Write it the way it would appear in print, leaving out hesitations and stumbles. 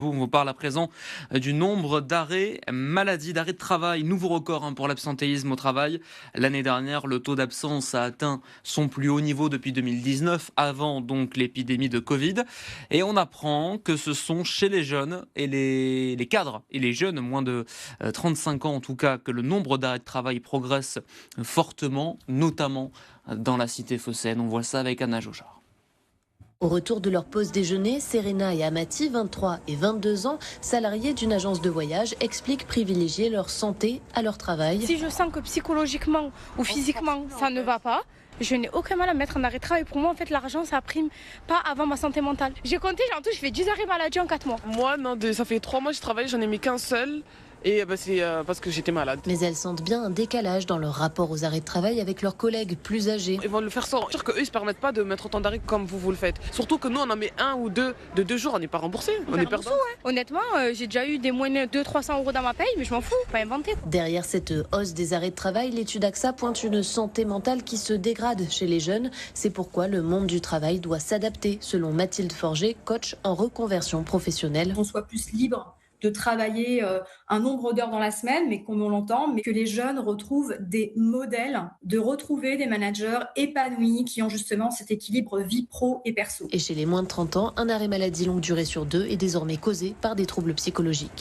On vous parle à présent du nombre d'arrêts maladie, d'arrêts de travail. Nouveau record pour l'absentéisme au travail. L'année dernière, le taux d'absence a atteint son plus haut niveau depuis 2019, avant donc l'épidémie de Covid. Et on apprend que ce sont chez les jeunes et les cadres et les jeunes, moins de 35 ans en tout cas, que le nombre d'arrêts de travail progresse fortement, notamment dans la cité phocéenne. On voit ça avec Anna Jauchard. Au retour de leur pause déjeuner, Serena et Amati, 23 et 22 ans, salariés d'une agence de voyage, expliquent privilégier leur santé à leur travail. Si je sens que psychologiquement ou physiquement ça ne va pas, je n'ai aucun mal à mettre en arrêt de travail. Pour moi, en fait, l'argent, ça prime pas avant ma santé mentale. J'ai compté, en tout, je fais 10 arrêts maladie en 4 mois. Moi, non, ça fait 3 mois que je travaille, j'en ai mis qu'un seul. Et c'est parce que j'étais malade. Mais elles sentent bien un décalage dans leur rapport aux arrêts de travail avec leurs collègues plus âgés. Ils vont le faire sans dire qu'eux, ils se permettent pas de mettre autant d'arrêts comme vous le faites. Surtout que nous, on en met un ou deux de 2 jours, on n'est pas remboursé. On est perdant. Ouais. Honnêtement, j'ai déjà eu des moins de 200-300 € dans ma paye, mais je m'en fous, pas inventé. Derrière cette hausse des arrêts de travail, l'étude AXA pointe une santé mentale qui se dégrade chez les jeunes. C'est pourquoi le monde du travail doit s'adapter, selon Mathilde Forger, coach en reconversion professionnelle. Qu'on soit plus libre de travailler un nombre d'heures dans la semaine, mais comme on l'entend, mais que les jeunes retrouvent des modèles, de retrouver des managers épanouis qui ont justement cet équilibre vie pro et perso. Et chez les moins de 30 ans, un arrêt maladie longue durée sur 2 est désormais causé par des troubles psychologiques.